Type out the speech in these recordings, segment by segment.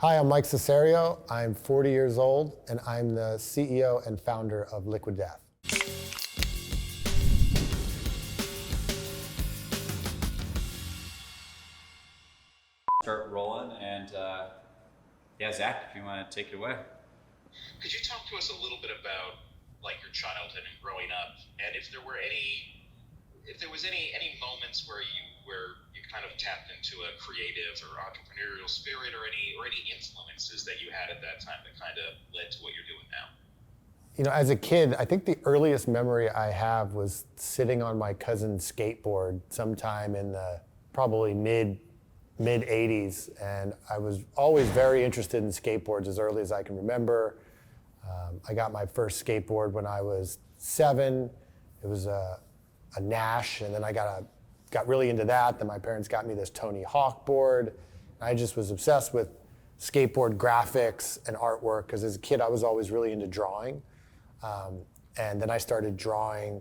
Hi, I'm Mike Cessario. I'm 40 years old, and I'm the CEO and founder of Liquid Death. Start rolling, and yeah, Zach, if you want to take it away. Could you talk to us a little bit about your childhood and growing up, and if there was any moments where you kind of tapped into a creative or entrepreneurial spirit, or any influences that you had at that time that kind of led to what you're doing now? You know, as a kid, I think the earliest memory I have was sitting on my cousin's skateboard sometime in the probably mid 80s, and I was always very interested in skateboards as early as I can remember. I got my first skateboard when I was 7. It was a Nash, and then I got really into that. Then my parents got me this Tony Hawk board. I just was obsessed with skateboard graphics and artwork because as a kid I was always really into drawing. And then I started drawing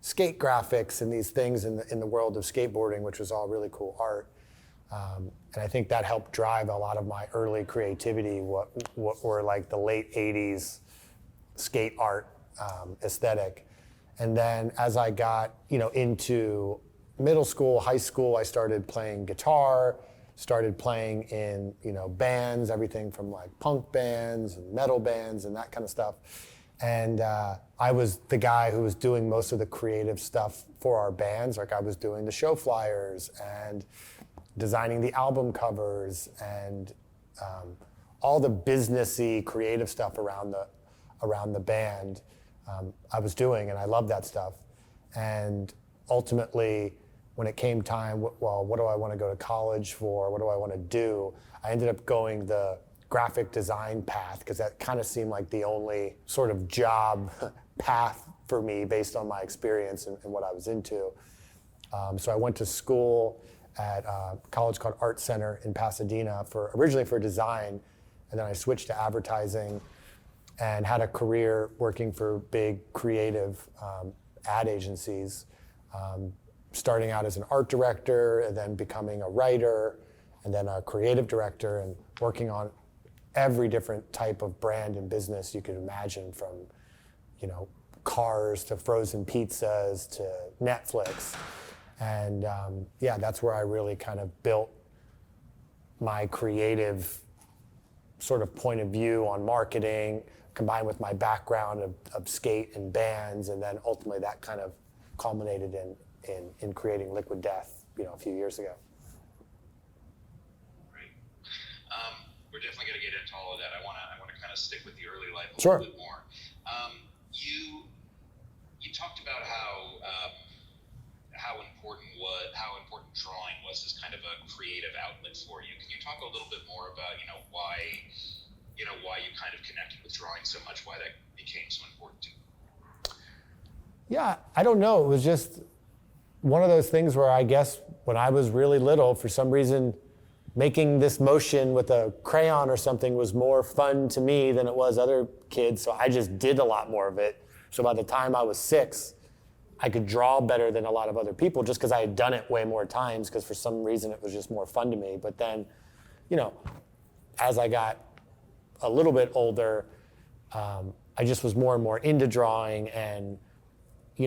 skate graphics and these things in the world of skateboarding, which was all really cool art. And I think that helped drive a lot of my early creativity, what were like the late 80s skate art aesthetic. And then as I got into middle school, high school, I started playing guitar, started playing in bands, everything from like punk bands and metal bands and that kind of stuff. And I was the guy who was doing most of the creative stuff for our bands. Like I was doing the show flyers and designing the album covers and all the businessy creative stuff around the band I was doing, and I loved that stuff. And ultimately, when it came time, well, what do I want to go to college for? What do I want to do? I ended up going the graphic design path because that kind of seemed like the only sort of job path for me based on my experience and what I was into. So I went to school at a college called Art Center in Pasadena originally for design, and then I switched to advertising and had a career working for big creative ad agencies, starting out as an art director and then becoming a writer and then a creative director and working on every different type of brand and business you could imagine, from cars to frozen pizzas to Netflix. And that's where I really kind of built my creative sort of point of view on marketing, combined with my background of skate and bands, and then ultimately that kind of culminated in creating Liquid Death, a few years ago. Great. We're definitely going to get into all of that. I want to kind of stick with the early life a Sure. little bit more. You talked about how important drawing was as kind of a creative outlet for you. Can you talk a little bit more about why you kind of connected with drawing so much, why that became so important to you? Yeah, I don't know. It was just one of those things where I guess when I was really little, for some reason, making this motion with a crayon or something was more fun to me than it was other kids. So I just did a lot more of it. So by the time I was 6, I could draw better than a lot of other people just because I had done it way more times, because for some reason it was just more fun to me. But then, as I got a little bit older, I just was more and more into drawing, and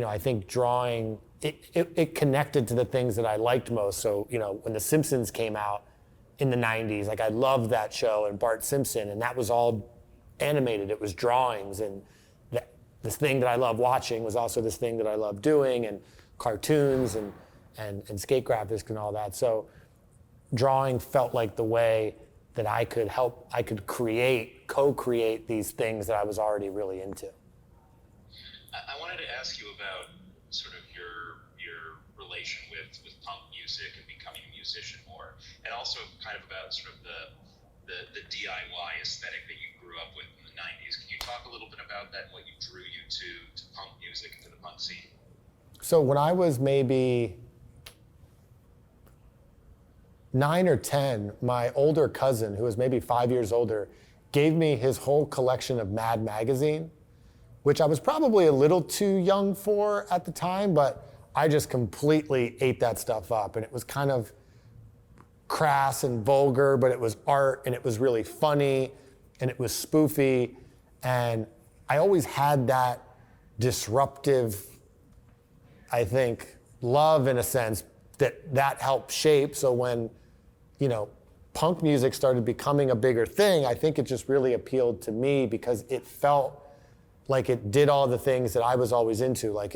I think drawing, it connected to the things that I liked most. So, when The Simpsons came out in the 90s, like I loved that show and Bart Simpson, and that was all animated. It was drawings, and this thing that I love watching was also this thing that I love doing, and cartoons and skate graphics and all that. So drawing felt like the way that I could co-create these things that I was already really into. I wanted to ask you about sort of your relation with punk music and becoming a musician more, and also kind of about sort of the DIY aesthetic that you grew up with in the 90s. Can you talk a little bit about that and what you drew you to punk music and to the punk scene? So when I was maybe 9 or 10, my older cousin, who was maybe 5 years older, gave me his whole collection of Mad magazine, which I was probably a little too young for at the time, but I just completely ate that stuff up. And it was kind of crass and vulgar, but it was art and it was really funny and it was spoofy. And I always had that disruptive, I think, love in a sense that helped shape. So when, punk music started becoming a bigger thing, I think it just really appealed to me because it felt like it did all the things that I was always into. Like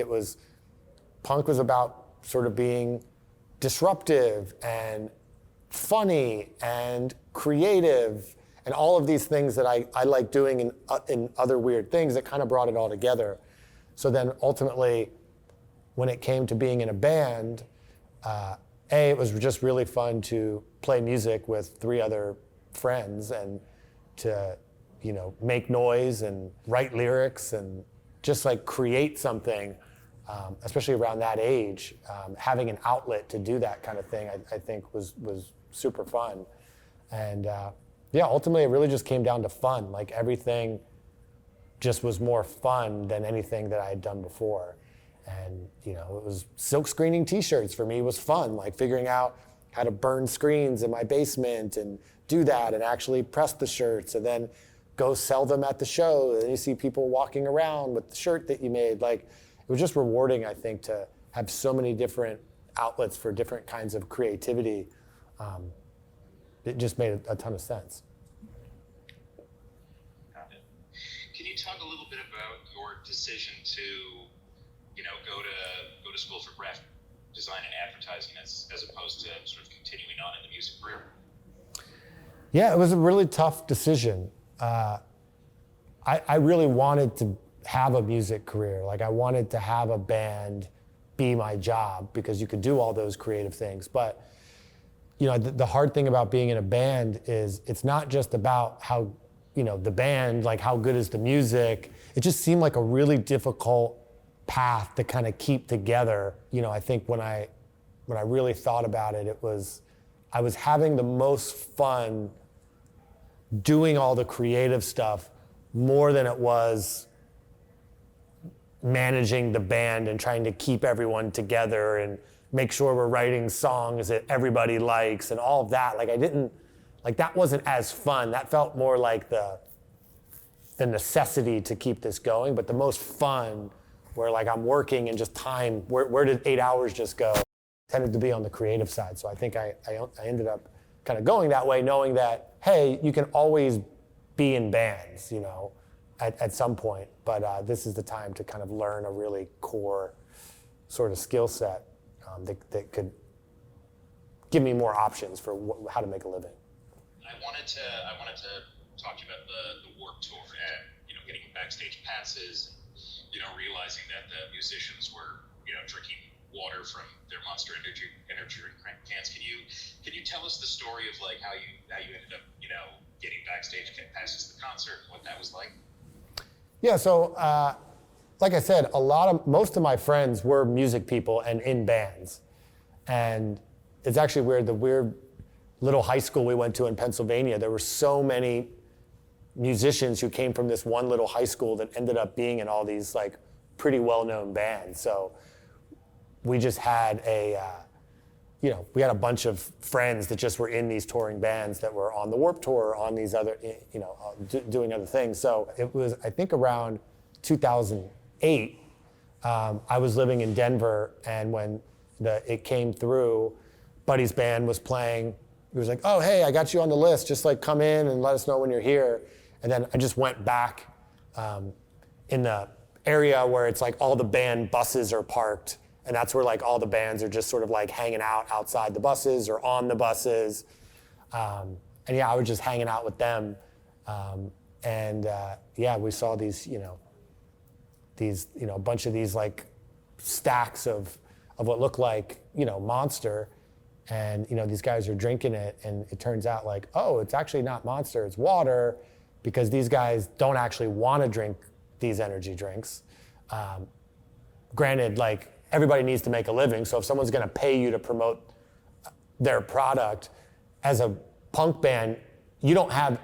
punk was about sort of being disruptive and funny and creative and all of these things that I like doing in other weird things that kind of brought it all together. So then ultimately, when it came to being in a band, it was just really fun to play music with 3 other friends and to, make noise and write lyrics and just like create something, especially around that age. Having an outlet to do that kind of thing, I think was super fun. And ultimately it really just came down to fun. Like everything just was more fun than anything that I had done before. And, it was silk screening t-shirts for me was fun, like figuring out how to burn screens in my basement and do that and actually press the shirts and then go sell them at the show. And then you see people walking around with the shirt that you made. Like, it was just rewarding, I think, to have so many different outlets for different kinds of creativity. It just made a ton of sense. Got it. Can you talk a little bit about your decision to go to school for graphic design and advertising as opposed to sort of continuing on in the music career? Yeah, it was a really tough decision. I really wanted to have a music career. Like I wanted to have a band be my job because you could do all those creative things. But the hard thing about being in a band is it's not just about how, the band, like how good is the music. It just seemed like a really difficult path to kind of keep together. I think when I really thought about it, I was having the most fun doing all the creative stuff more than it was managing the band and trying to keep everyone together and make sure we're writing songs that everybody likes and all of that. That wasn't as fun. That felt more like the necessity to keep this going, but the most fun where like I'm working and just time, where did 8 hours just go? Tended to be on the creative side. So I think I ended up kind of going that way, knowing that, hey, you can always be in bands, at some point, but this is the time to kind of learn a really core sort of skill set that could give me more options for how to make a living. I wanted to talk to you about the Warped Tour and getting backstage passes, realizing that the musicians were drinking water from their Monster energy drink cans. Can you tell us the story of like how you ended up getting backstage passes to the concert and what that was like? Yeah, so like I said, most of my friends were music people and in bands. And it's actually weird, the weird little high school we went to in Pennsylvania, there were so many musicians who came from this one little high school that ended up being in all these like pretty well-known bands. So we just had we had a bunch of friends that just were in these touring bands that were on the Warped Tour, on these other, doing other things. So it was, I think around 2008, I was living in Denver, and when it came through, Buddy's band was playing. He was like, oh, hey, I got you on the list. Just like come in and let us know when you're here. And then I just went back in the area where it's like all the band buses are parked. And that's where like all the bands are just sort of like hanging out outside the buses or on the buses. I was just hanging out with them. We saw these, a bunch of these like stacks of what looked like, Monster. And, these guys are drinking it. And it turns out like, oh, it's actually not Monster, it's water, because these guys don't actually want to drink these energy drinks. Granted, like, everybody needs to make a living, so if someone's gonna pay you to promote their product, as a punk band, you don't have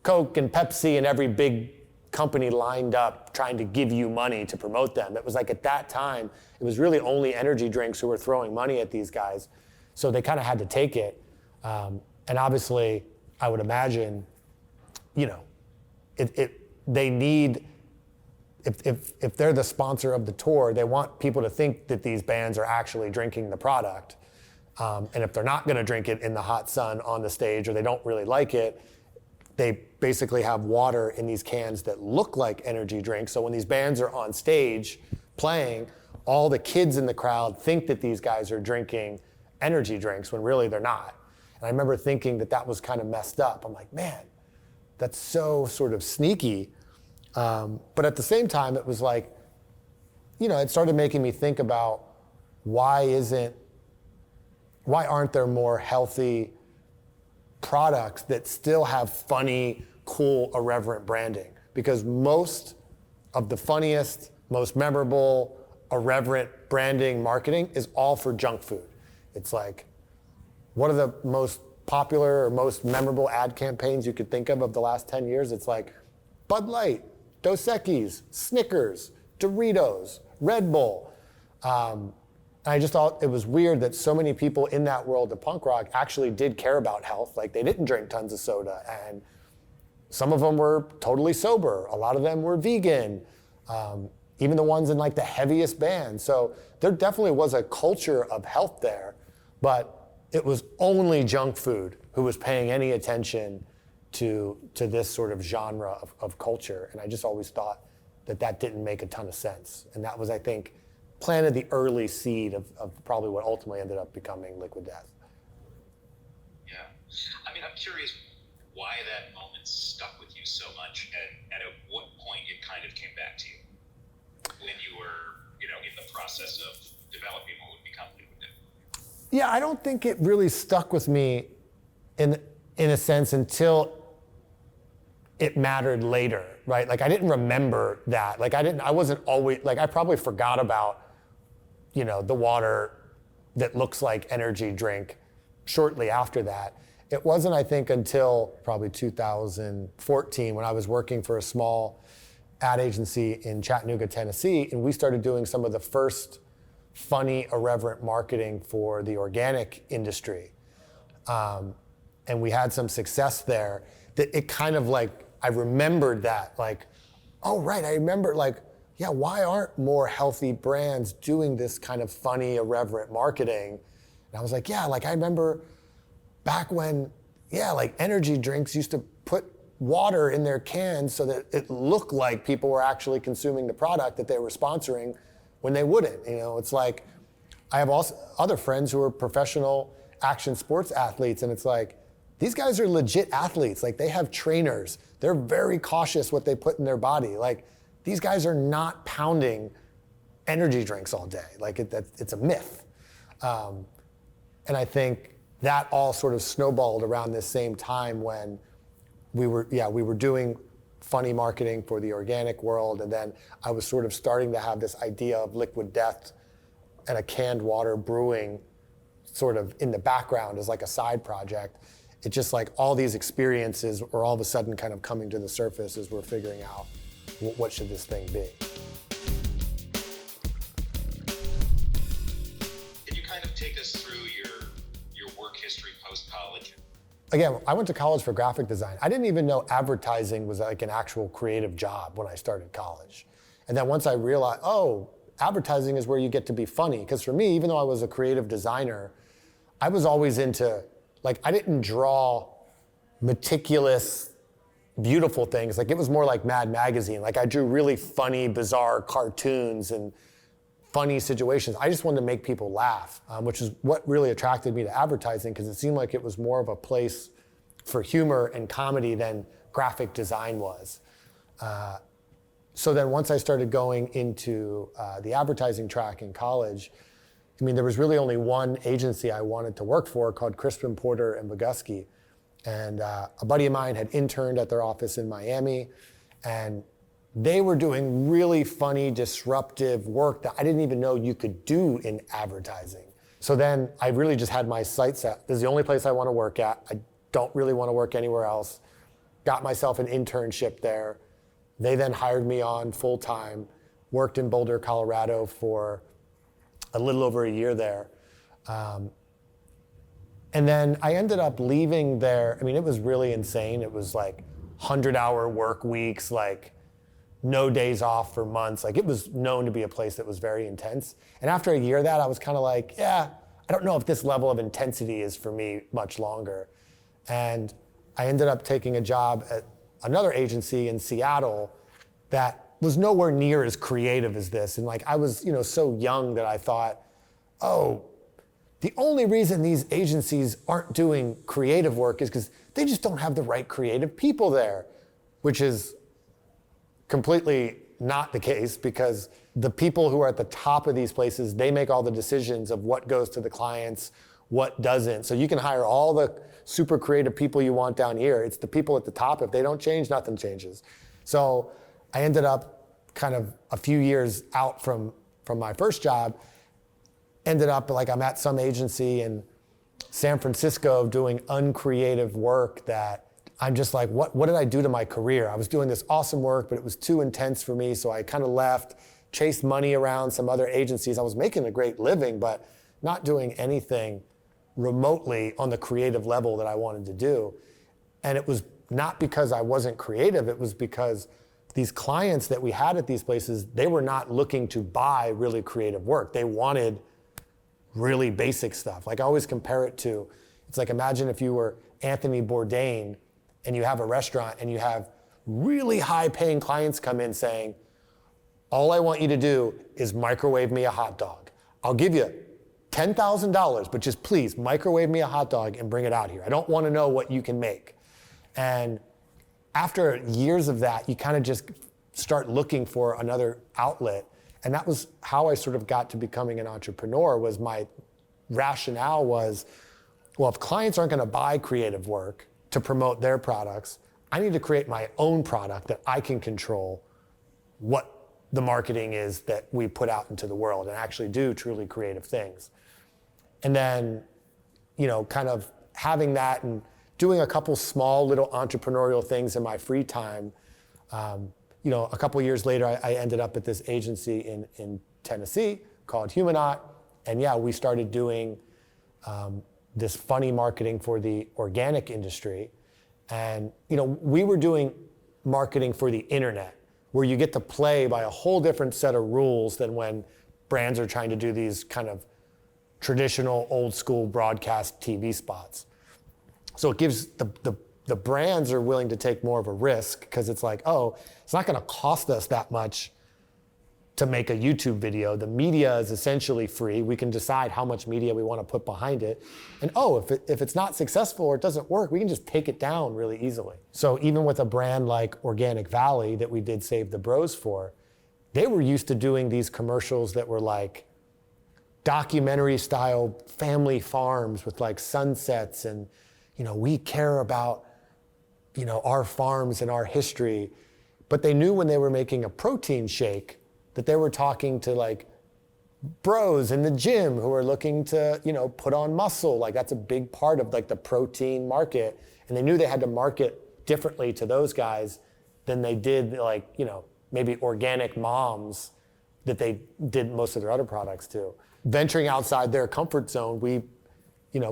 Coke and Pepsi and every big company lined up trying to give you money to promote them. It was like at that time, it was really only energy drinks who were throwing money at these guys, so they kind of had to take it. And obviously, I would imagine, they need, if they're the sponsor of the tour, they want people to think that these bands are actually drinking the product. And if they're not going to drink it in the hot sun on the stage, or they don't really like it, they basically have water in these cans that look like energy drinks. So when these bands are on stage playing, all the kids in the crowd think that these guys are drinking energy drinks when really they're not. And I remember thinking that was kind of messed up. I'm like, man, that's so sort of sneaky. But at the same time, it was like, it started making me think about why aren't there more healthy products that still have funny, cool, irreverent branding? Because most of the funniest, most memorable, irreverent branding marketing is all for junk food. It's like, one of the most popular or most memorable ad campaigns you could think of the last 10 years, it's like Bud Light, Dos Equis, Snickers, Doritos, Red Bull. I just thought it was weird that so many people in that world of punk rock actually did care about health. Like, they didn't drink tons of soda, and some of them were totally sober. A lot of them were vegan, even the ones in like the heaviest bands. So there definitely was a culture of health there, but it was only junk food who was paying any attention to this sort of genre of culture. And I just always thought that didn't make a ton of sense. And that was, I think, planted the early seed of probably what ultimately ended up becoming Liquid Death. Yeah. I mean, I'm curious why that moment stuck with you so much, and at what point it kind of came back to you when you were, in the process of developing what would become Liquid Death. Yeah, I don't think it really stuck with me in a sense until it mattered later, right? Like, I didn't remember that. Like, I wasn't always, like, I probably forgot about, the water that looks like energy drink shortly after that. It wasn't, I think, until probably 2014 when I was working for a small ad agency in Chattanooga, Tennessee, and we started doing some of the first funny, irreverent marketing for the organic industry. And we had some success there that it kind of like, I remembered that, like, oh, right, I remember, like, yeah, why aren't more healthy brands doing this kind of funny, irreverent marketing? And I was like, yeah, like, I remember back when, yeah, like, energy drinks used to put water in their cans so that it looked like people were actually consuming the product that they were sponsoring when they wouldn't. It's like, I have also other friends who are professional action sports athletes, and it's like, these guys are legit athletes. Like, they have trainers. They're very cautious what they put in their body. Like, these guys are not pounding energy drinks all day. Like, it's a myth. And I think that all sort of snowballed around this same time when we were doing funny marketing for the organic world, and then I was sort of starting to have this idea of Liquid Death and a canned water brewing sort of in the background as like a side project. It just, like, all these experiences were all of a sudden kind of coming to the surface as we're figuring out what should this thing be. Can you kind of take us through your work history post-college? Again, I went to college for graphic design. I didn't even know advertising was like an actual creative job when I started college. And then once I realized, oh, advertising is where you get to be funny. Because for me, even though I was a creative designer, I was always into, like, I didn't draw meticulous, beautiful things. Like, it was more like Mad Magazine. Like, I drew really funny, bizarre cartoons and funny situations. I just wanted to make people laugh, which is what really attracted me to advertising, because it seemed like it was more of a place for humor and comedy than graphic design was. So then once I started going into the advertising track in college, I mean, there was really only one agency I wanted to work for called Crispin Porter and Bogusky. And a buddy of mine had interned at their office in Miami, and they were doing really funny, disruptive work that I didn't even know you could do in advertising. So then I really just had my sights set. This is the only place I want to work at. I don't really want to work anywhere else. Got myself an internship there. They then hired me on full time, worked in Boulder, Colorado for a little over a year there. And then I ended up leaving there. I mean, it was really insane. It was like 100-hour work weeks, like no days off for months. Like, it was known to be a place that was very intense. And after a year of that, I was kind of like, yeah, I don't know if this level of intensity is for me much longer. And I ended up taking a job at another agency in Seattle that was nowhere near as creative as this. And like, I was, so young that I thought, oh, the only reason these agencies aren't doing creative work is because they just don't have the right creative people there, which is completely not the case, because the people who are at the top of these places, they make all the decisions of what goes to the clients, what doesn't. So you can hire all the super creative people you want down here. It's the people at the top. If they don't change, nothing changes. So I ended up kind of a few years out from my first job, ended up like I'm at some agency in San Francisco doing uncreative work that I'm just like, what did I do to my career? I was doing this awesome work, but it was too intense for me. So I kind of left, chased money around some other agencies. I was making a great living, but not doing anything remotely on the creative level that I wanted to do. And it was not because I wasn't creative. It was because these clients that we had at these places, they were not looking to buy really creative work. They wanted really basic stuff. Like, I always compare it to, it's like, imagine if you were Anthony Bourdain and you have a restaurant and you have really high paying clients come in saying, all I want you to do is microwave me a hot dog. I'll give you $10,000, but just please microwave me a hot dog and bring it out here. I don't want to know what you can make. And after years of that, you kind of just start looking for another outlet. And that was how I sort of got to becoming an entrepreneur. Was my rationale was, well, if clients aren't going to buy creative work to promote their products, I need to create my own product that I can control what the marketing is that we put out into the world and actually do truly creative things. And then, kind of having that and doing a couple small little entrepreneurial things in my free time. A couple years later, I ended up at this agency in Tennessee called Humanot. And yeah, we started doing this funny marketing for the organic industry. And, we were doing marketing for the internet, where you get to play by a whole different set of rules than when brands are trying to do these kind of traditional old school broadcast TV spots. So it gives the brands are willing to take more of a risk, because it's like, oh, it's not going to cost us that much to make a YouTube video. The media is essentially free. We can decide how much media we want to put behind it. And if it's not successful or it doesn't work, we can just take it down really easily. So even with a brand like Organic Valley that we did Save the Bros for, they were used to doing these commercials that were like documentary style family farms with like sunsets and, we care about, our farms and our history. But they knew when they were making a protein shake that they were talking to like bros in the gym who are looking to, put on muscle. Like, that's a big part of like the protein market. And they knew they had to market differently to those guys than they did like, maybe organic moms that they did most of their other products to. Venturing outside their comfort zone, we,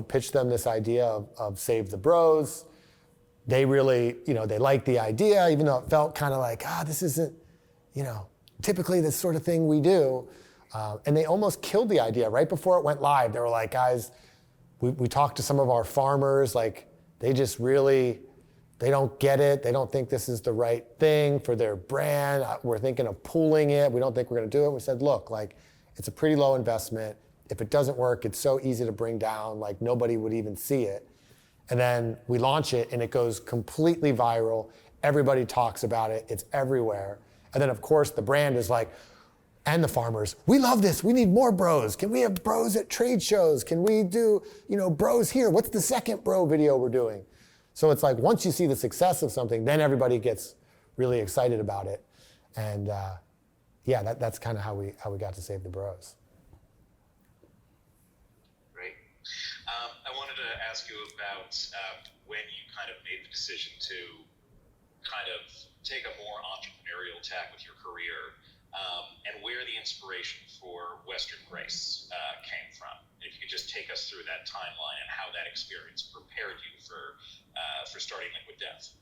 pitched them this idea of Save the Bros. They really, they liked the idea, even though it felt kind of like, this isn't, typically this sort of thing we do. And they almost killed the idea right before it went live. They were like, guys, we talked to some of our farmers, like, they just really, they don't get it. They don't think this is the right thing for their brand. We're thinking of pooling it. We don't think we're going to do it. We said, look, like, it's a pretty low investment. If it doesn't work, it's so easy to bring down, like, nobody would even see it. And then we launch it and it goes completely viral. Everybody talks about it. It's everywhere. And then, of course, the brand is like, and the farmers, we love this. We need more bros. Can we have bros at trade shows? Can we do, bros here? What's the second bro video we're doing? So it's like, once you see the success of something, then everybody gets really excited about it. And that's kind of how we got to Save the Bros. Great. I wanted to ask you about when you kind of made the decision to kind of take a more entrepreneurial tack with your career. and where the inspiration for Western Grace came from. If you could just take us through that timeline and how that experience prepared you for starting Liquid Death.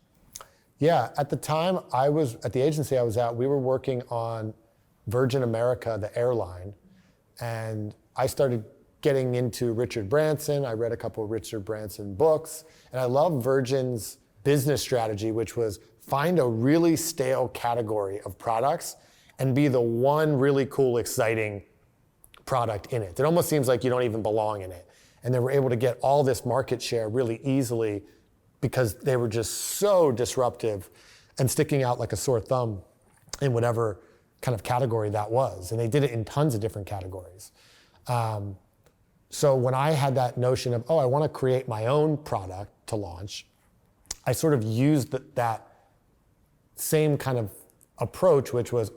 Yeah, at the time I was at the agency I was at, we were working on Virgin America, the airline, and I started getting into Richard Branson. I read a couple of Richard Branson books, and I love Virgin's business strategy, which was find a really stale category of products and be the one really cool, exciting product in it. It almost seems like you don't even belong in it. And they were able to get all this market share really easily because they were just so disruptive and sticking out like a sore thumb in whatever kind of category that was. And they did it in tons of different categories. So when I had that notion of, I want to create my own product to launch, I sort of used that same kind of approach, which was,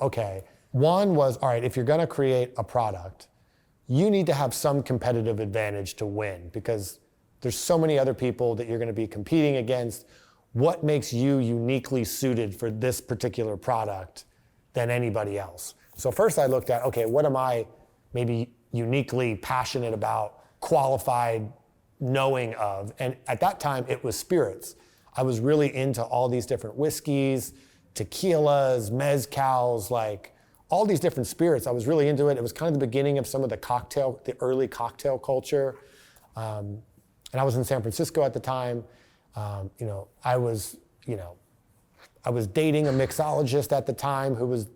one was, all right, if you're going to create a product, you need to have some competitive advantage to win because there's so many other people that you're going to be competing against. What makes you uniquely suited for this particular product than anybody else? So first I looked at, what am I maybe uniquely passionate about, qualified, knowing of? And at that time, it was spirits. I was really into all these different whiskeys, tequilas, mezcals, like all these different spirits. I was really into it. It was kind of the beginning of some of the early cocktail culture. And I was in San Francisco at the time. I was dating a mixologist at the time who was,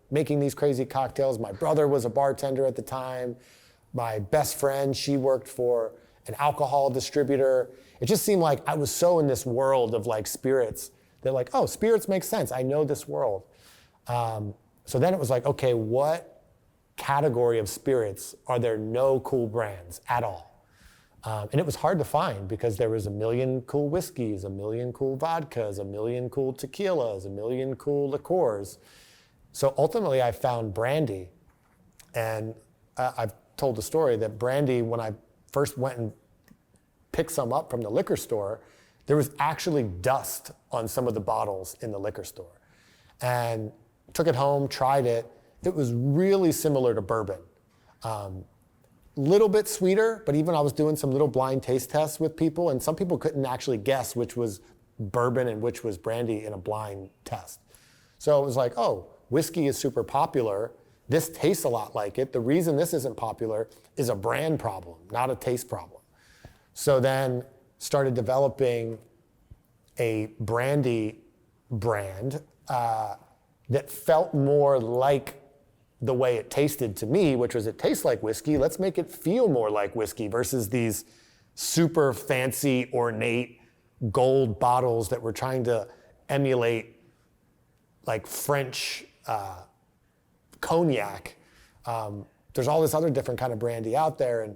making these crazy cocktails. My brother was a bartender at the time. My best friend, she worked for an alcohol distributor. It just seemed like I was so in this world of like spirits that like, spirits make sense. I know this world. So then it was like, what category of spirits are there no cool brands at all? And it was hard to find because there was a million cool whiskeys, a million cool vodkas, a million cool tequilas, a million cool liqueurs. So ultimately I found brandy. And I've told the story that brandy, when I first went and picked some up from the liquor store, there was actually dust on some of the bottles in the liquor store. And took it home, tried it. It was really similar to bourbon. Little bit sweeter, but even I was doing some little blind taste tests with people, and some people couldn't actually guess which was bourbon and which was brandy in a blind test. So it was like, whiskey is super popular. This tastes a lot like it. The reason this isn't popular is a brand problem, not a taste problem. So then started developing a brandy brand that felt more like the way it tasted to me, which was it tastes like whiskey. Let's make it feel more like whiskey versus these super fancy, ornate gold bottles that we're trying to emulate like French cognac. There's all this other different kind of brandy out there, and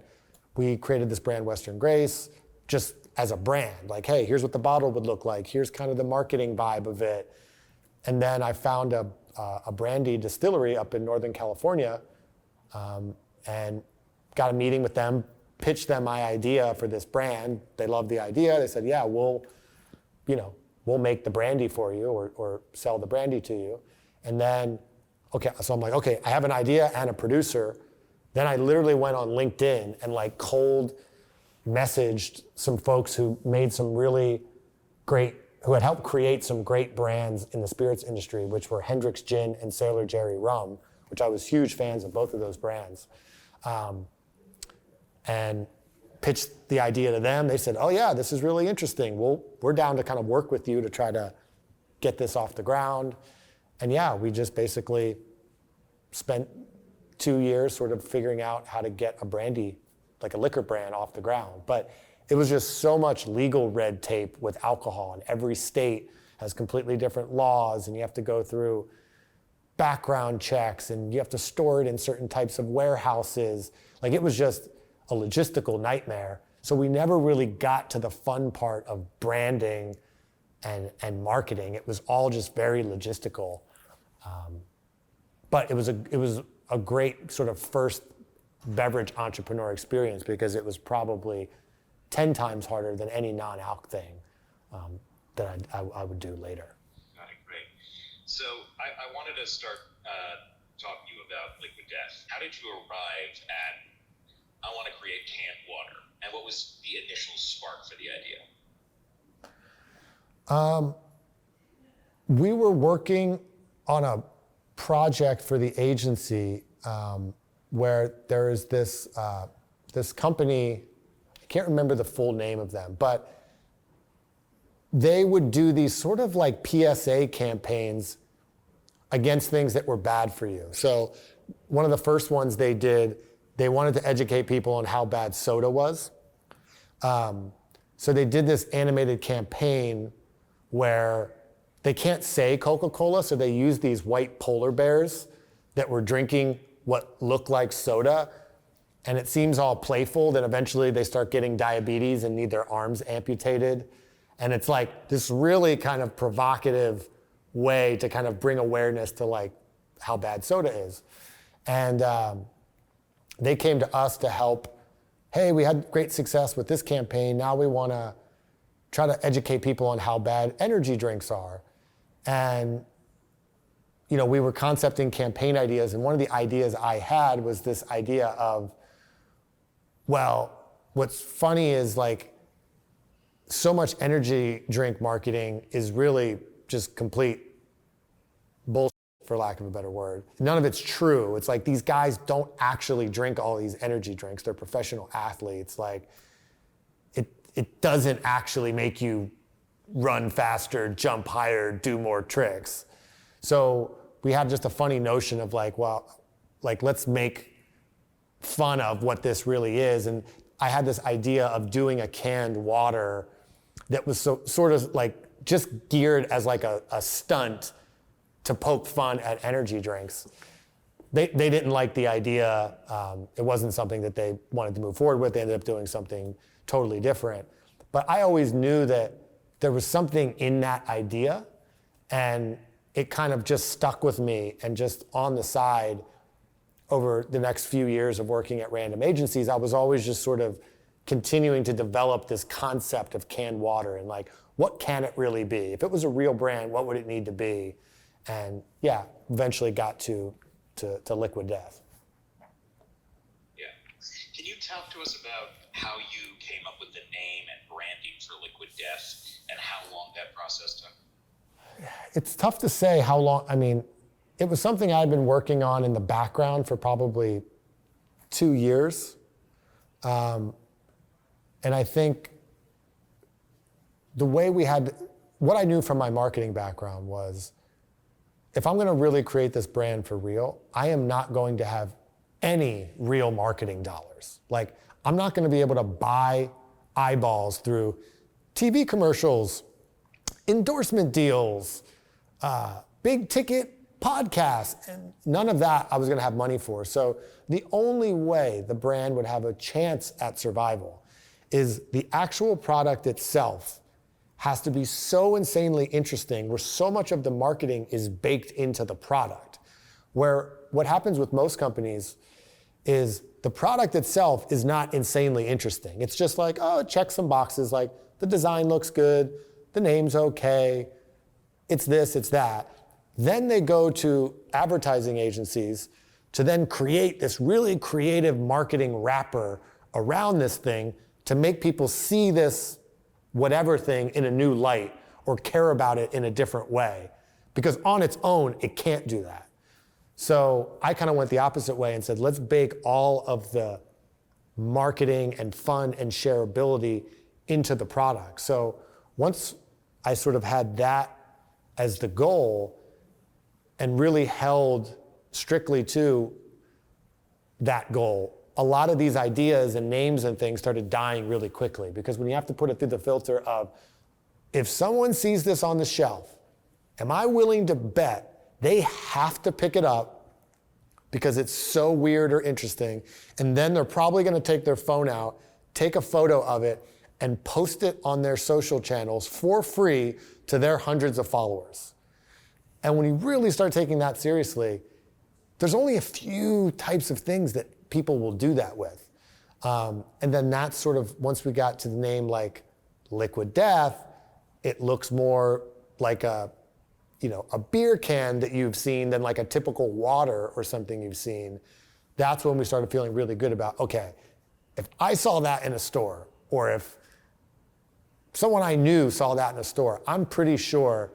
we created this brand Western Grace just as a brand. Like, hey, here's what the bottle would look like. Here's kind of the marketing vibe of it. And then I found a brandy distillery up in Northern California and got a meeting with them, pitched them my idea for this brand. They loved the idea. They said, yeah, we'll make the brandy for you or sell the brandy to you. And then, so I'm like, I have an idea and a producer. Then I literally went on LinkedIn and like cold messaged some folks who made some really great, who had helped create some great brands in the spirits industry, which were Hendrick's Gin and Sailor Jerry Rum, which I was huge fans of both of those brands. And pitched the idea to them. They said, this is really interesting. We're down to kind of work with you to try to get this off the ground. And we just basically spent 2 years sort of figuring out how to get a brandy, like a liquor brand, off the ground. But it was just so much legal red tape with alcohol, and every state has completely different laws, and you have to go through background checks, and you have to store it in certain types of warehouses. Like, it was just a logistical nightmare. So we never really got to the fun part of branding and marketing. It was all just very logistical. But it was a great sort of first beverage entrepreneur experience because it was probably 10 times harder than any non-alc thing that I would do later. Got it, great. So I wanted to start talking to you about Liquid Death. How did you arrive at, I want to create canned water? And what was the initial spark for the idea? We were working on a project for the agency where there is this company, I can't remember the full name of them, but they would do these sort of like PSA campaigns against things that were bad for you. So one of the first ones they did, they wanted to educate people on how bad soda was. So they did this animated campaign where they can't say Coca-Cola, so they used these white polar bears that were drinking what looked like soda, and it seems all playful. Then eventually they start getting diabetes and need their arms amputated. And it's like this really kind of provocative way to kind of bring awareness to like how bad soda is. And they came to us to help. Hey, we had great success with this campaign. Now we want to try to educate people on how bad energy drinks are. And we were concepting campaign ideas, and one of the ideas I had was this idea of, well, what's funny is like so much energy drink marketing is really just complete bullshit, for lack of a better word. None of it's true. It's like these guys don't actually drink all these energy drinks. They're professional athletes. Like it doesn't actually make you run faster, jump higher, do more tricks. So we had just a funny notion of like, well, like let's make fun of what this really is. And I had this idea of doing a canned water that was sort of like just geared as like a stunt to poke fun at energy drinks. They didn't like the idea. It wasn't something that they wanted to move forward with. They ended up doing something totally different. But I always knew that there was something in that idea, and it kind of just stuck with me. And just on the side, over the next few years of working at random agencies, I was always just sort of continuing to develop this concept of canned water and like, what can it really be? If it was a real brand, what would it need to be? And yeah, eventually got to Liquid Death. Yeah. Can you talk to us about how you came up with the name and branding for Liquid Death and how long that process took? It's tough to say how long. I mean, it was something I'd been working on in the background for probably 2 years. And I think the way what I knew from my marketing background was, if I'm going to really create this brand for real, I am not going to have any real marketing dollars. Like, I'm not going to be able to buy eyeballs through TV commercials, endorsement deals, big ticket podcasts, and none of that I was going to have money for. So the only way the brand would have a chance at survival is the actual product itself has to be so insanely interesting, where so much of the marketing is baked into the product. Where what happens with most companies is the product itself is not insanely interesting. It's just like, oh, check some boxes, like the design looks good, the name's okay, it's this, it's that. Then they go to advertising agencies to then create this really creative marketing wrapper around this thing to make people see this whatever thing in a new light or care about it in a different way. Because on its own, it can't do that. So I kind of went the opposite way and said, let's bake all of the marketing and fun and shareability into the product. So once I sort of had that as the goal and really held strictly to that goal, a lot of these ideas and names and things started dying really quickly, because when you have to put it through the filter of, if someone sees this on the shelf, am I willing to bet they have to pick it up because it's so weird or interesting, and then they're probably going to take their phone out, take a photo of it, and post it on their social channels for free to their hundreds of followers. And when you really start taking that seriously, there's only a few types of things that people will do that with. And then that's sort of, once we got to the name like Liquid Death, it looks more like a a beer can that you've seen than like a typical water or something you've seen, that's when we started feeling really good about, okay, if I saw that in a store, or if someone I knew saw that in a store, I'm pretty sure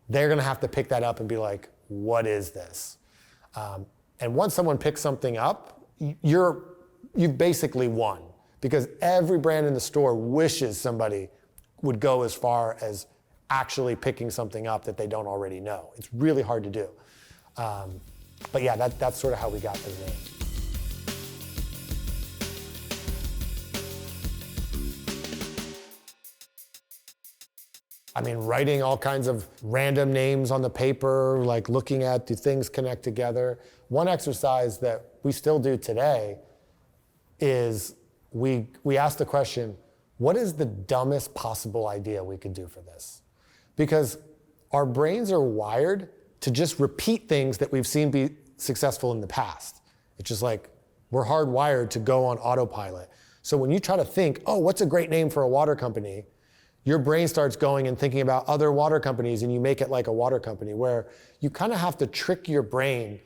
they're gonna have to pick that up and be like, what is this? And once someone picks something up, you've basically won, because every brand in the store wishes somebody would go as far as actually picking something up that they don't already know. It's really hard to do. But yeah, that's sort of how we got the name. I mean, writing all kinds of random names on the paper, like looking at, do things connect together? One exercise that we still do today is we ask the question, what is the dumbest possible idea we could do for this? Because our brains are wired to just repeat things that we've seen be successful in the past. It's just like, we're hardwired to go on autopilot. So when you try to think, oh, what's a great name for a water company? Your brain starts going and thinking about other water companies, and you make it like a water company, where you kind of have to trick your brain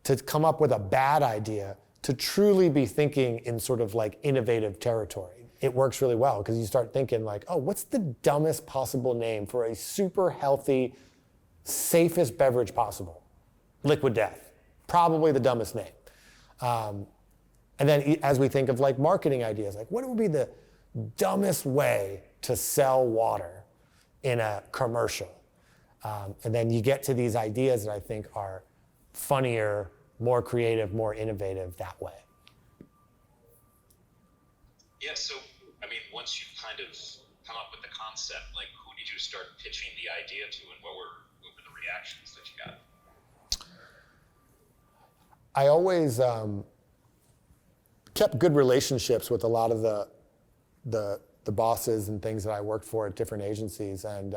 to come up with a bad idea to truly be thinking in sort of like innovative territory. It works really well because you start thinking like, oh, what's the dumbest possible name for a super healthy, safest beverage possible? Liquid Death, probably the dumbest name. And then as we think of like marketing ideas, like what would be the dumbest way to sell water in a commercial? And then you get to these ideas that I think are funnier, more creative, more innovative that way. Yeah, so, I mean, once you kind of come up with the concept, like who did you start pitching the idea to, and what were the reactions that you got? I always kept good relationships with a lot of the bosses and things that I worked for at different agencies. And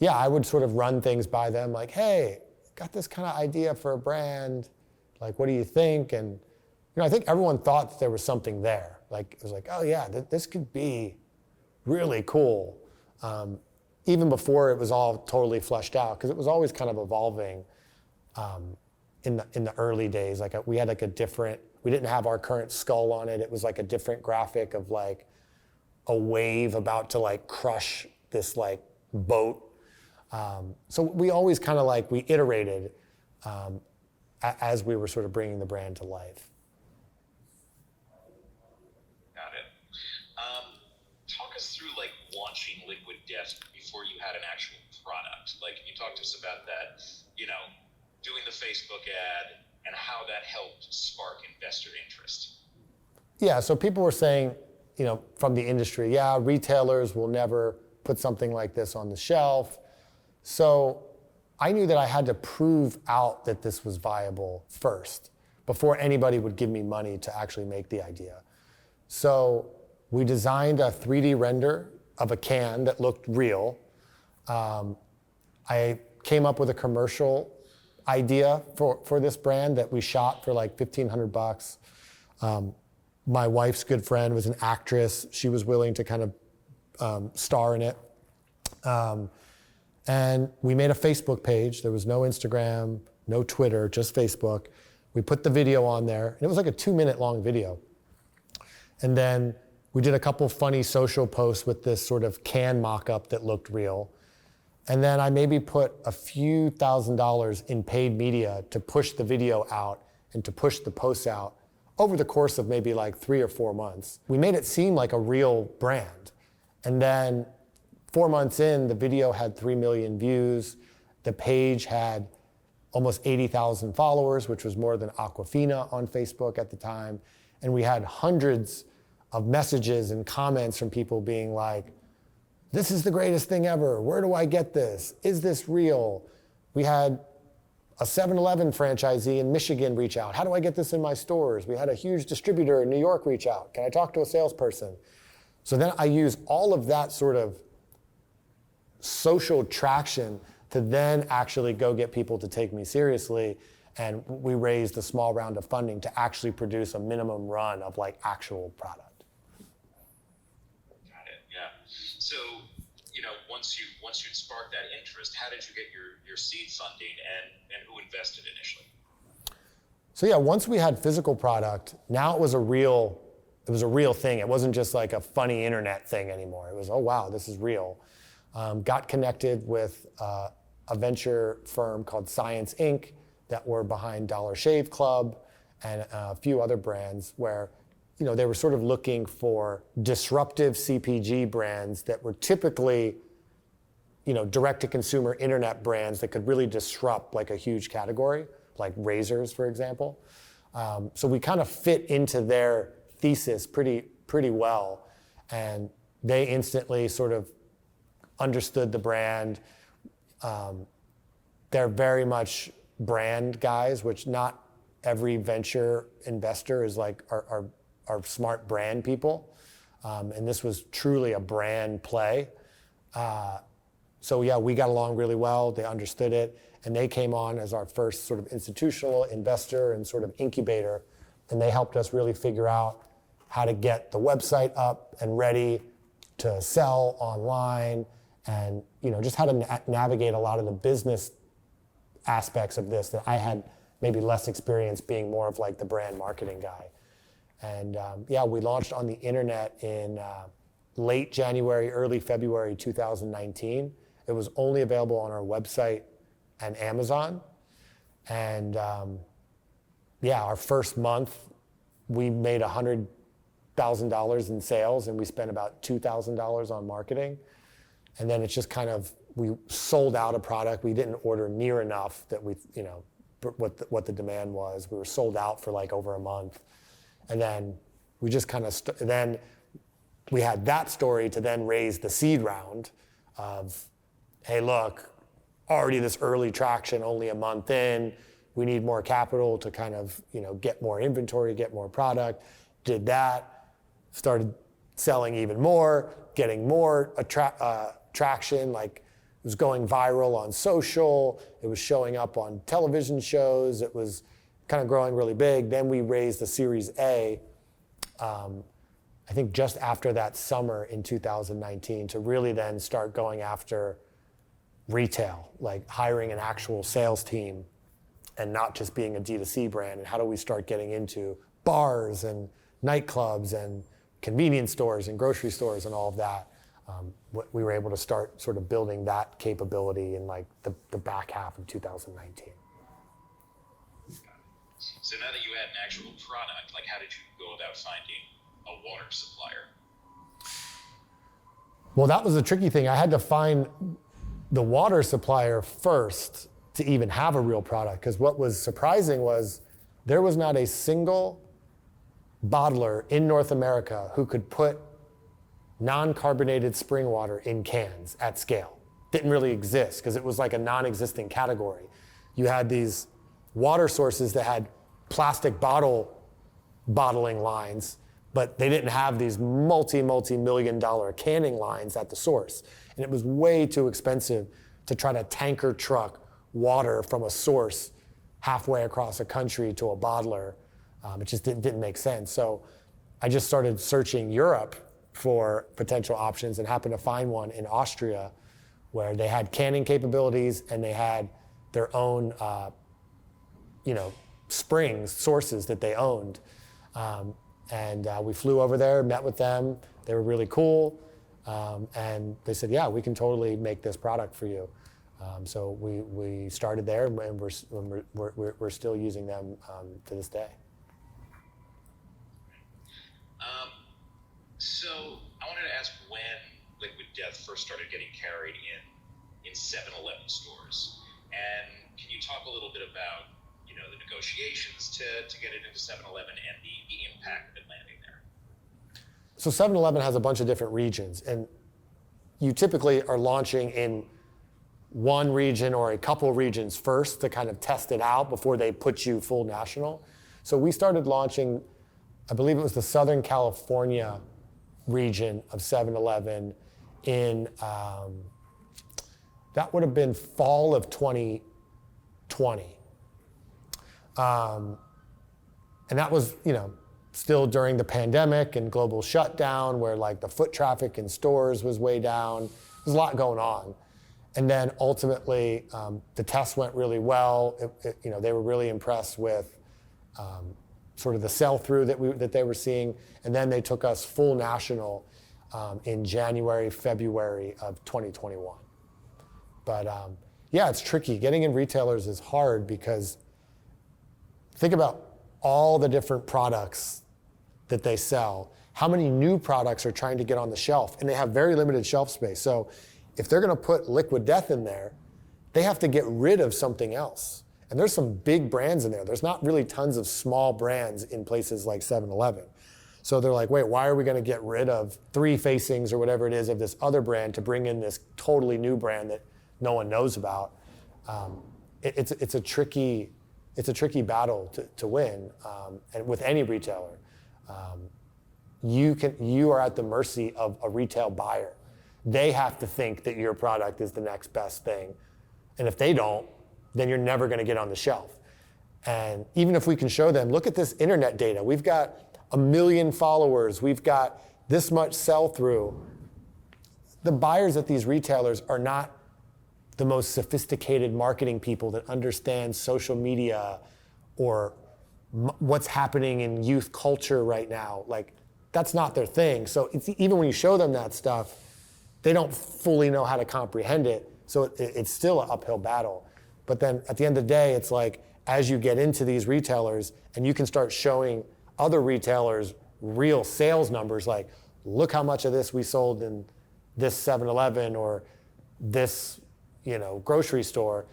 yeah, I would sort of run things by them like, hey, got this kind of idea for a brand. Like, what do you think? And I think everyone thought that there was something there. Like, it was like, oh yeah, this could be really cool. Even before it was all totally fleshed out, because it was always kind of evolving in the early days. Like we had like we didn't have our current skull on it. It was like a different graphic of like a wave about to like crush this like boat. So we always kind of like, we iterated as we were sort of bringing the brand to life. Got it. Talk us through like launching Liquid Death before you had an actual product. Like, can you talk to us about that, doing the Facebook ad and how that helped spark investor interest? Yeah, so people were saying, from the industry, yeah, retailers will never put something like this on the shelf. So I knew that I had to prove out that this was viable first before anybody would give me money to actually make the idea. So we designed a 3D render of a can that looked real. I came up with a commercial idea for this brand that we shot for like $1,500. My wife's good friend was an actress. She was willing to kind of star in it. And we made a Facebook page. There was no Instagram, no Twitter, just Facebook. We put the video on there, and it was like a 2-minute long video. And then we did a couple funny social posts with this sort of can mock-up that looked real. And then I maybe put a few $1,000s in paid media to push the video out and to push the posts out over the course of maybe like 3 or 4 months. We made it seem like a real brand. And then 4 months in, the video had 3 million views. The page had almost 80,000 followers, which was more than Aquafina on Facebook at the time. And we had hundreds of messages and comments from people being like, this is the greatest thing ever. Where do I get this? Is this real? We had a 7-Eleven franchisee in Michigan reach out. How do I get this in my stores? We had a huge distributor in New York reach out. Can I talk to a salesperson? So then I use all of that sort of social traction to then actually go get people to take me seriously. And we raised a small round of funding to actually produce a minimum run of like actual product. Got it, yeah. So, once you'd sparked that interest, how did you get your seed funding, and who invested initially? So yeah, once we had physical product, now it was a real thing. It wasn't just like a funny internet thing anymore. It was, oh wow, this is real. Got connected with a venture firm called Science Inc. that were behind Dollar Shave Club and a few other brands where, they were sort of looking for disruptive CPG brands that were typically, direct-to-consumer internet brands that could really disrupt like a huge category, like razors, for example. So we kind of fit into their thesis pretty well, and they instantly sort of understood the brand. They're very much brand guys, which not every venture investor is like are smart brand people, and this was truly a brand play. So yeah, we got along really well. They understood it, and they came on as our first sort of institutional investor and sort of incubator, and they helped us really figure out how to get the website up and ready to sell online, and just how to navigate a lot of the business aspects of this that I had maybe less experience, being more of like the brand marketing guy. And we launched on the internet in late January, early February 2019. It was only available on our website and Amazon. And our first month, we made $100,000 in sales, and we spent about $2,000 on marketing. And then it's just kind of, we sold out a product. We didn't order near enough that we, what the demand was. We were sold out for like over a month. And then we just kind of, then we had that story to then raise the seed round of, hey, look, already this early traction, only a month in, we need more capital to kind of, get more inventory, get more product. Did that, started selling even more, getting more traction, like it was going viral on social, it was showing up on television shows, it was kind of growing really big. Then we raised the Series A, I think just after that summer in 2019, to really then start going after retail, like hiring an actual sales team and not just being a D2C brand. And how do we start getting into bars and nightclubs and convenience stores and grocery stores and all of that. We were able to start sort of building that capability in like the back half of 2019. So now that you had an actual product, like how did you go about finding a water supplier? Well, that was the tricky thing. I had to find the water supplier first to even have a real product, because what was surprising was there was not a single bottler in North America who could put non-carbonated spring water in cans at scale. Didn't really exist because it was like a non-existing category. You had these water sources that had plastic bottling lines, but they didn't have these multi-million dollar canning lines at the source. And it was way too expensive to try to tanker truck water from a source halfway across a country to a bottler. It just didn't make sense. So I just started searching Europe for potential options and happened to find one in Austria where they had canning capabilities and they had their own springs, sources that they owned. We flew over there, met with them. They were really cool. And they said, yeah, we can totally make this product for you. So we started there, and we're still using them to this day. So I wanted to ask when Liquid Death first started getting carried in 7-Eleven stores. And can you talk a little bit about the negotiations to get it into 7-Eleven and the impact of it landing there? So 7-Eleven has a bunch of different regions, and you typically are launching in one region or a couple regions first to kind of test it out before they put you full national. So we started launching, I believe it was the Southern California region of 7-Eleven in, that would have been fall of 2020. And that was, still during the pandemic and global shutdown where like the foot traffic in stores was way down. there's a lot going on. And then ultimately, the test went really well. They were really impressed with sort of the sell-through that they were seeing. And then they took us full national in January, February of 2021. But yeah, it's tricky. Getting in retailers is hard because think about all the different products that they sell. How many new products are trying to get on the shelf? And they have very limited shelf space. So if they're going to put Liquid Death in there, they have to get rid of something else. And there's some big brands in there. There's not really tons of small brands in places like 7-Eleven. So they're like, wait, why are we going to get rid of 3 facings or whatever it is of this other brand to bring in this totally new brand that no one knows about? It's a tricky battle to win, and with any retailer. You are at the mercy of a retail buyer. They have to think that your product is the next best thing. And if they don't, then you're never going to get on the shelf. And even if we can show them, look at this internet data. We've got 1 million followers. We've got this much sell-through. The buyers at these retailers are not the most sophisticated marketing people that understand social media or what's happening in youth culture right now. Like, that's not their thing. So even when you show them that stuff, they don't fully know how to comprehend it. So it's still an uphill battle. But then at the end of the day, it's like, as you get into these retailers and you can start showing other retailers real sales numbers, like, look how much of this we sold in this 7-Eleven or this, grocery store,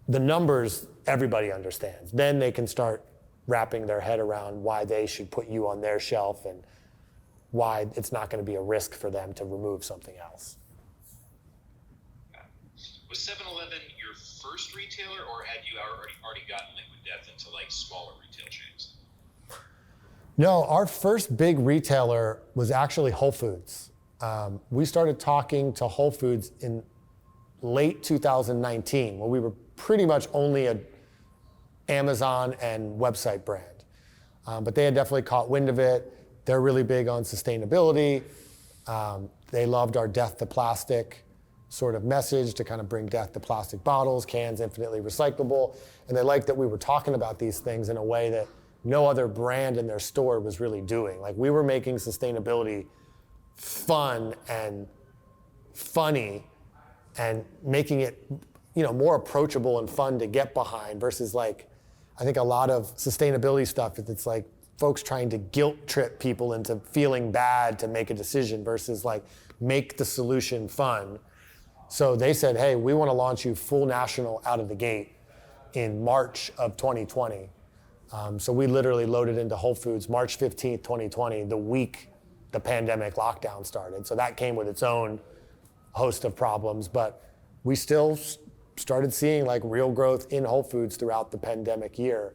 the numbers everybody understands. Then they can start wrapping their head around why they should put you on their shelf and why it's not going to be a risk for them to remove something else. Was 7-Eleven your first retailer, or had you already gotten Liquid Death into like smaller retail chains? No, our first big retailer was actually Whole Foods. We started talking to Whole Foods in late 2019, when we were pretty much only a Amazon and website brand. But they had definitely caught wind of it. They're really big on sustainability. They loved our death to plastic sort of message to kind of bring death to plastic bottles, cans infinitely recyclable. And they liked that we were talking about these things in a way that no other brand in their store was really doing. Like, we were making sustainability fun and funny and making it, more approachable and fun to get behind versus like, I think a lot of sustainability stuff, it's like folks trying to guilt trip people into feeling bad to make a decision versus like make the solution fun. So they said, hey, we want to launch you full national out of the gate in March of 2020. So we literally loaded into Whole Foods March 15th, 2020, the week the pandemic lockdown started. So that came with its own host of problems, but we still started seeing like real growth in Whole Foods throughout the pandemic year.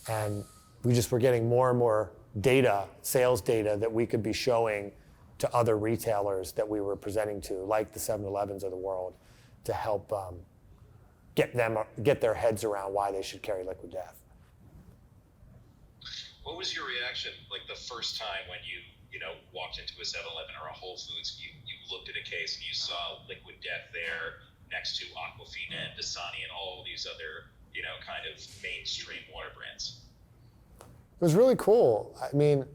And we just were getting more and more data, sales data that we could be showing to other retailers that we were presenting to, like the 7-Elevens of the world, to help get their heads around why they should carry Liquid Death. What was your reaction, like the first time when you walked into a 7-Eleven or a Whole Foods, you looked at a case and you saw Liquid Death there next to Aquafina and Dasani and all of these other, kind of mainstream water brands? It was really cool. I mean,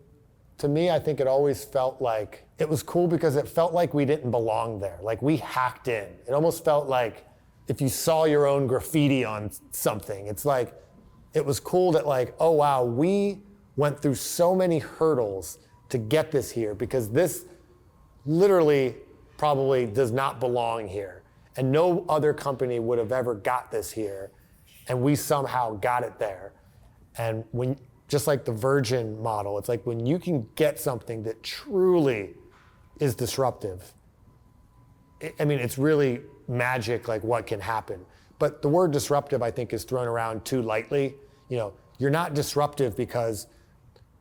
to me, I think it always felt like, it was cool because it felt like we didn't belong there. Like, we hacked in. It almost felt like if you saw your own graffiti on something, it's like, it was cool that like, oh wow, we went through so many hurdles to get this here because this literally probably does not belong here. And no other company would have ever got this here. And we somehow got it there. And just like the Virgin model, it's like when you can get something that truly is disruptive, it's really magic, like what can happen. But the word disruptive, I think, is thrown around too lightly. You're not disruptive because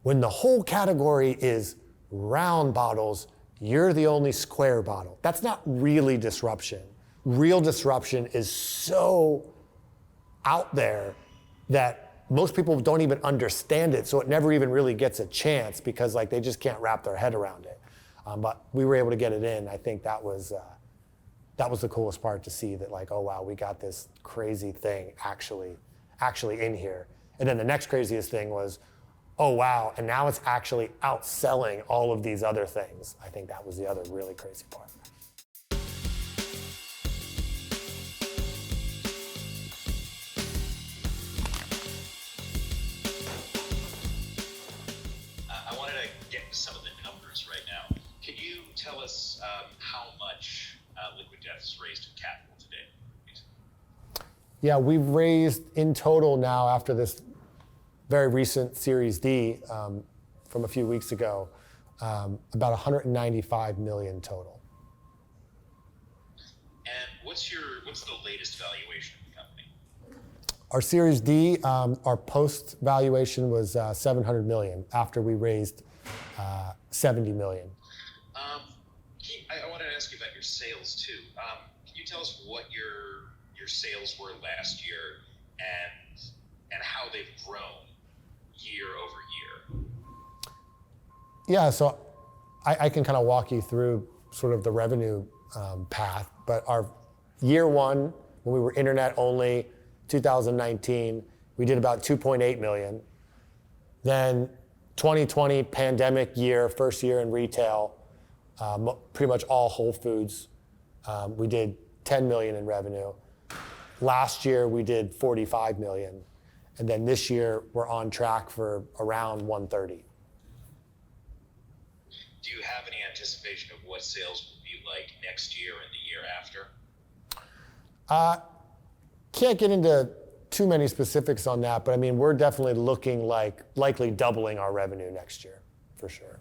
when the whole category is round bottles, you're the only square bottle. That's not really disruption. Real disruption is so out there that most people don't even understand it, so it never even really gets a chance because like they just can't wrap their head around it. But we were able to get it in. I think that was that was the coolest part to see that like, oh wow, we got this crazy thing actually in here. And then the next craziest thing was, oh wow, and now it's actually outselling all of these other things. I think that was the other really crazy part. I wanted to get into some of the numbers right now. Can you tell us how much Liquid Death has raised in capital today? Yeah, we've raised in total now after this very recent Series D from a few weeks ago, about 195 million total. And what's the latest valuation of the company? Our Series D, our post valuation was 700 million after we raised 70 million. I wanted to ask you about your sales too. Can you tell us what your sales were last year and how they've grown year over year? Yeah, so I can kind of walk you through sort of the revenue path, but our year one, when we were internet only, 2019, we did about 2.8 million. Then 2020, pandemic year, first year in retail, pretty much all Whole Foods, we did 10 million in revenue. Last year, we did 45 million. And then this year, we're on track for around 130. Do you have any anticipation of what sales will be like next year and the year after? Can't get into too many specifics on that, but I mean, we're definitely looking like likely doubling our revenue next year, for sure.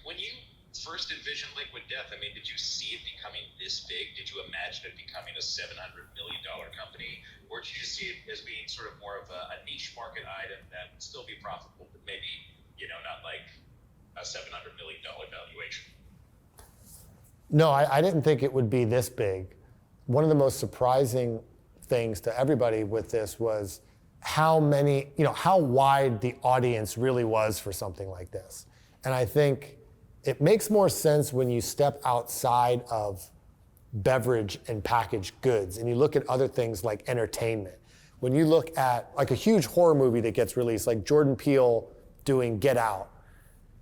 When you first envisioned Liquid Death, I mean, did you see it becoming this big? Did you imagine it becoming a $700 million company? Or did you see it as being sort of more of a niche market item that would still be profitable, but maybe, not like a $700 million valuation? No, I didn't think it would be this big. One of the most surprising things to everybody with this was how wide the audience really was for something like this. And I think it makes more sense when you step outside of beverage and packaged goods and you look at other things like entertainment. When you look at like a huge horror movie that gets released, like Jordan Peele doing Get Out,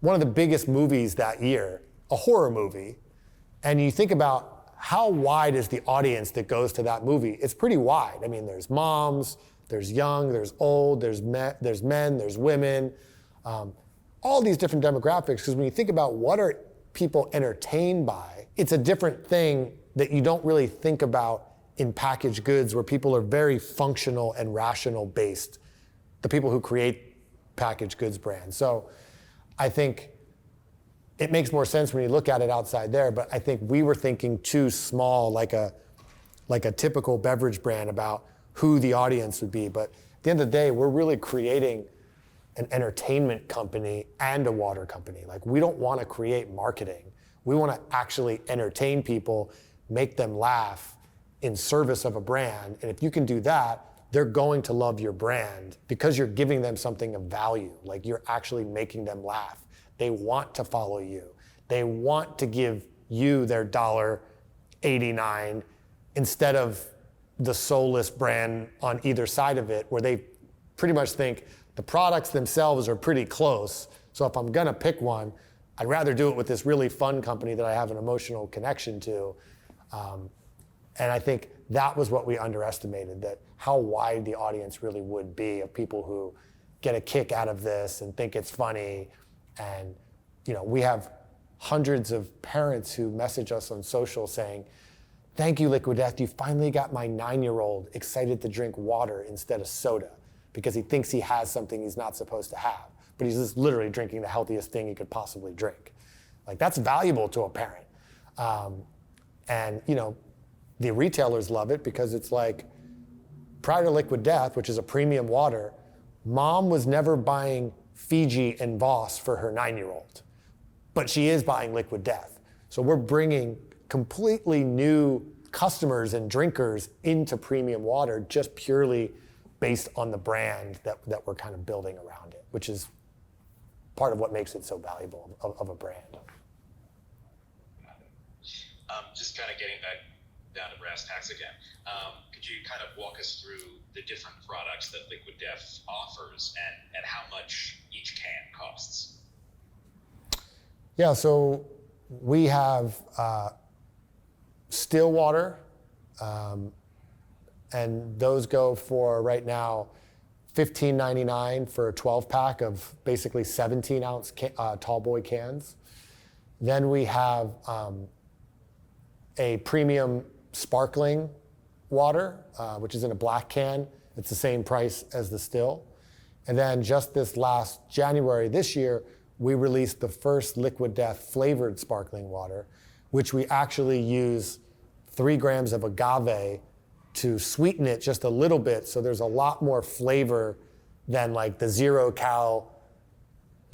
one of the biggest movies that year, a horror movie, and you think about how wide is the audience that goes to that movie? It's pretty wide. I mean, there's moms, there's young, there's old, there's men, there's women, all these different demographics. Because when you think about what are people entertained by, it's a different thing that you don't really think about in packaged goods where people are very functional and rational based, the people who create packaged goods brands. So I think it makes more sense when you look at it outside there, but I think we were thinking too small, like a typical beverage brand about who the audience would be. But at the end of the day, we're really creating an entertainment company and a water company. Like, we don't want to create marketing. We want to actually entertain people, make them laugh in service of a brand. And if you can do that, they're going to love your brand because you're giving them something of value. Like, you're actually making them laugh. They want to follow you. They want to give you their $1.89 instead of the soulless brand on either side of it, where they pretty much think the products themselves are pretty close. So if I'm gonna pick one, I'd rather do it with this really fun company that I have an emotional connection to. And I think that was what we underestimated, that how wide the audience really would be of people who get a kick out of this and think it's funny. And we have hundreds of parents who message us on social saying, "Thank you, Liquid Death. You finally got my 9-year-old excited to drink water instead of soda because he thinks he has something he's not supposed to have. But he's just literally drinking the healthiest thing he could possibly drink." Like, that's valuable to a parent. And the retailers love it because it's like, prior to Liquid Death, which is a premium water, mom was never buying Fiji and Voss for her 9-year-old, but she is buying Liquid Death. So we're bringing completely new customers and drinkers into premium water just purely based on the brand that we're kind of building around it, which is part of what makes it so valuable of a brand. Just kind of getting back down to brass tacks again. Could you kind of walk us through the different products that Liquid Death offers and how much each can costs? Yeah, so we have still water, and those go for right now $15.99 for a 12-pack of basically 17-ounce tall boy cans. Then we have a premium sparkling water, which is in a black can. It's the same price as the still. And then just this last January this year, we released the first Liquid Death flavored sparkling water, which we actually use 3 grams of agave to sweeten it just a little bit, so there's a lot more flavor than like the 0 cal,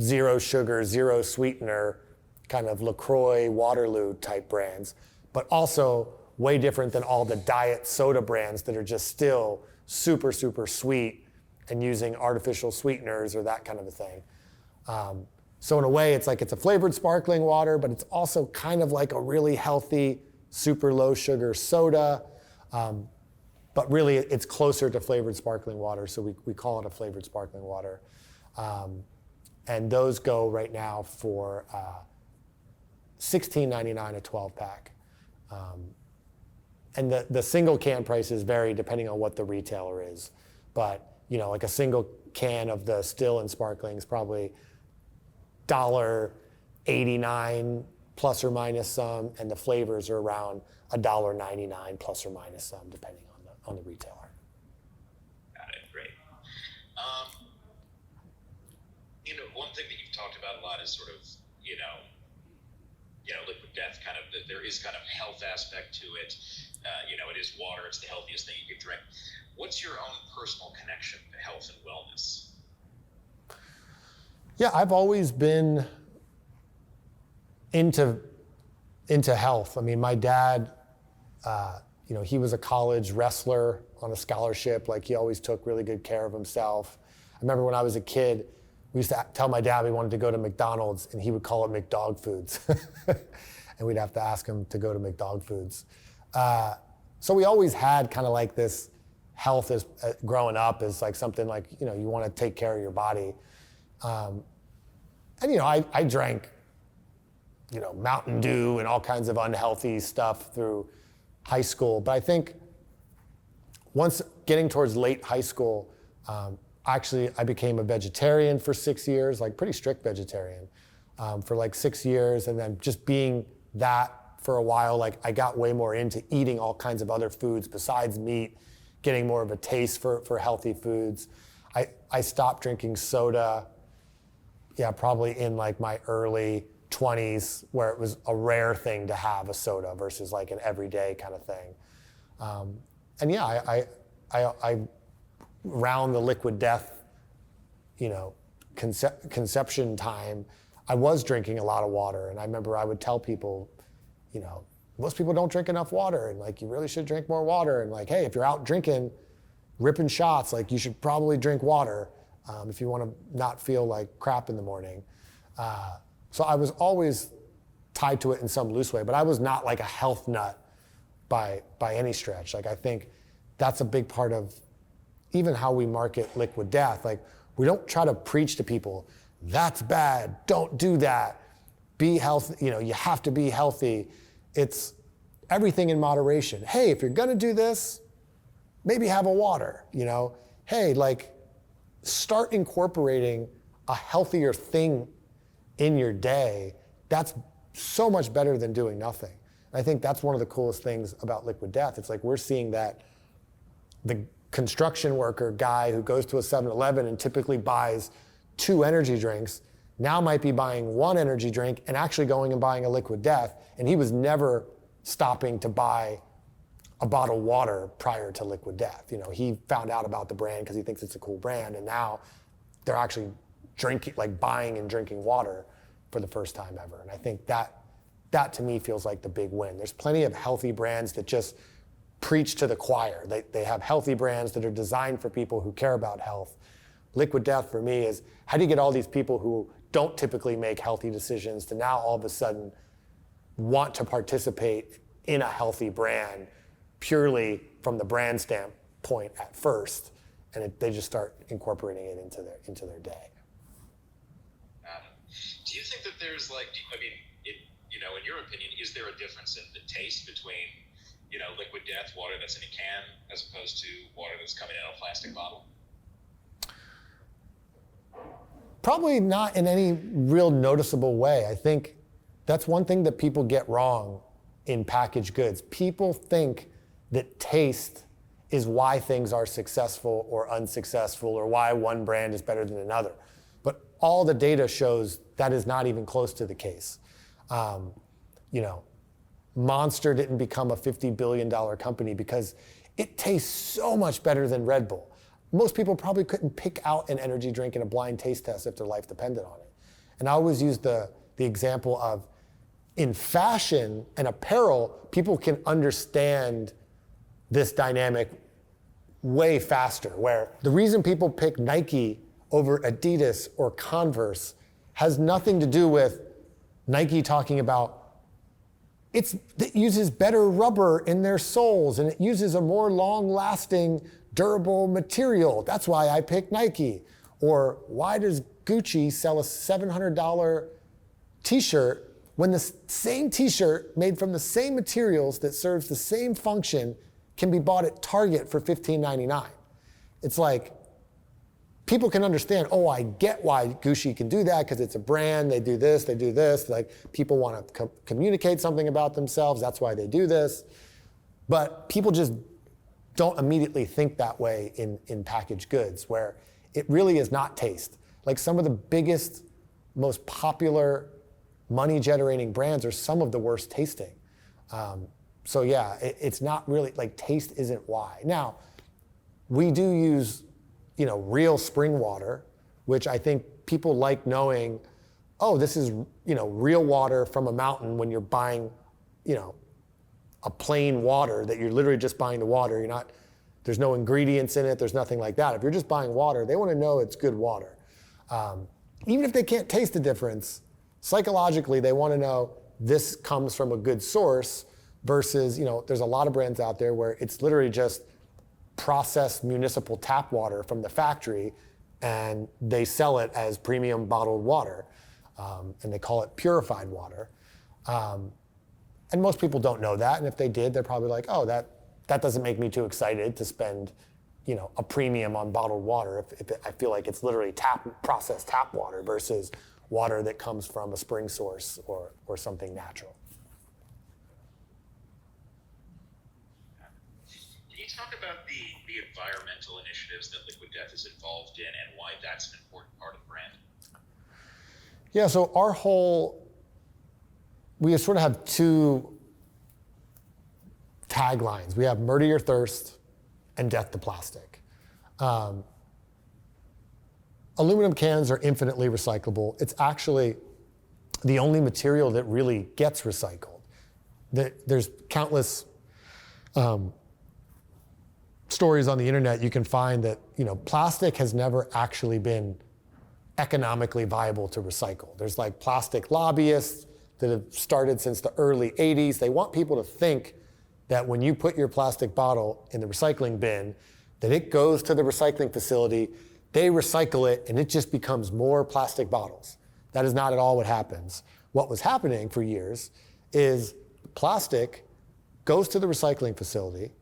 0 sugar, 0 sweetener kind of LaCroix, Waterloo type brands, but also way different than all the diet soda brands that are just still super, super sweet and using artificial sweeteners or that kind of a thing. So in a way, it's like it's a flavored sparkling water, but it's also kind of like a really healthy, super low sugar soda. But really, it's closer to flavored sparkling water, so we call it a flavored sparkling water. And those go right now for $16.99 a 12-pack. And the single can prices vary depending on what the retailer is. But, you know, like a single can of the still and sparkling is probably $1.89 plus or minus some, and the flavors are around $1.99 plus or minus some, depending on the retailer. Got it. Great. One thing that you've talked about a lot is sort of, Liquid Death, kind of, there is kind of a health aspect to it. It is water. It's the healthiest thing you could drink. What's your own personal connection to health and wellness? Yeah, I've always been into health. I mean, my dad, he was a college wrestler on a scholarship. Like, he always took really good care of himself. I remember when I was a kid, we used to tell my dad we wanted to go to McDonald's, and he would call it McDog Foods. And we'd have to ask him to go to McDog Foods. So we always had kind of like this health as growing up is like something like, you want to take care of your body. And I drank, Mountain Dew and all kinds of unhealthy stuff through high school. But I think once getting towards late high school, actually I became a vegetarian for 6 years, like pretty strict vegetarian for like 6 years. And then just being that for a while, like I got way more into eating all kinds of other foods besides meat, getting more of a taste for healthy foods. I stopped drinking soda, probably in like my early 20s, where it was a rare thing to have a soda versus like an everyday kind of thing. I around the Liquid Death, conception time, I was drinking a lot of water. And I remember I would tell people, most people don't drink enough water, and like, you really should drink more water. And like, hey, if you're out drinking, ripping shots, like, you should probably drink water if you want to not feel like crap in the morning. So I was always tied to it in some loose way, but I was not like a health nut by any stretch. Like, I think that's a big part of even how we market Liquid Death. Like, we don't try to preach to people, that's bad, don't do that, be healthy, you have to be healthy. It's everything in moderation. Hey, if you're gonna do this, maybe have a water, Hey, like, start incorporating a healthier thing in your day. That's so much better than doing nothing. And I think that's one of the coolest things about Liquid Death. It's like, we're seeing that the construction worker guy who goes to a 7-Eleven and typically buys 2 energy drinks now might be buying 1 energy drink and actually going and buying a Liquid Death. And he was never stopping to buy a bottle of water prior to Liquid Death. He found out about the brand because he thinks it's a cool brand, and now they're actually drinking, like buying and drinking water for the first time ever. And I think that to me feels like the big win. There's plenty of healthy brands that just preach to the choir. They have healthy brands that are designed for people who care about health. Liquid Death for me is, how do you get all these people who don't typically make healthy decisions to now all of a sudden want to participate in a healthy brand purely from the brand standpoint at first, and they just start incorporating it into their day. Do you think that there's in your opinion, is there a difference in the taste between, Liquid Death water that's in a can as opposed to water that's coming in a plastic bottle? Probably not in any real noticeable way. I think that's one thing that people get wrong in packaged goods. People think that taste is why things are successful or unsuccessful, or why one brand is better than another. But all the data shows that is not even close to the case. Monster didn't become a $50 billion company because it tastes so much better than Red Bull. Most people probably couldn't pick out an energy drink in a blind taste test if their life depended on it. And I always use the example of, in fashion and apparel, people can understand this dynamic way faster, where the reason people pick Nike over Adidas or Converse has nothing to do with Nike talking about it uses better rubber in their soles and it uses a more long-lasting, durable material. That's why I picked Nike. Or why does Gucci sell a $700 t-shirt when the same t-shirt made from the same materials that serves the same function can be bought at Target for $15.99? It's like, people can understand, oh, I get why Gucci can do that because it's a brand, they do this. Like, people want to communicate something about themselves, that's why they do this. But people just don't immediately think that way in packaged goods, where it really is not taste. Like, some of the biggest, most popular money-generating brands are some of the worst tasting. So yeah, it's not really, like, taste isn't why. Now, we do use real spring water, which I think people like knowing, oh, this is, real water from a mountain when you're buying, a plain water that you're literally just buying the water. There's no ingredients in it, there's nothing like that. If you're just buying water, they want to know it's good water. Even if they can't taste the difference, psychologically, they want to know this comes from a good source versus, there's a lot of brands out there where it's literally just processed municipal tap water from the factory, and they sell it as premium bottled water, and they call it purified water. And most people don't know that, and if they did, they're probably like, oh, that doesn't make me too excited to spend a premium on bottled water if I feel like it's literally processed tap water versus water that comes from a spring source or something natural. Can you talk about the environmental initiatives that Liquid Death is involved in and why that's an important part of the brand? Yeah, so we sort of have two taglines. We have Murder Your Thirst and Death to Plastic. Aluminum cans are infinitely recyclable. It's actually the only material that really gets recycled. There's countless stories on the internet you can find that plastic has never actually been economically viable to recycle. There's like plastic lobbyists that have started since the early 80s. They want people to think that when you put your plastic bottle in the recycling bin, that it goes to the recycling facility, they recycle it, and it just becomes more plastic bottles. That is not at all what happens. What was happening for years is plastic goes to the recycling facility.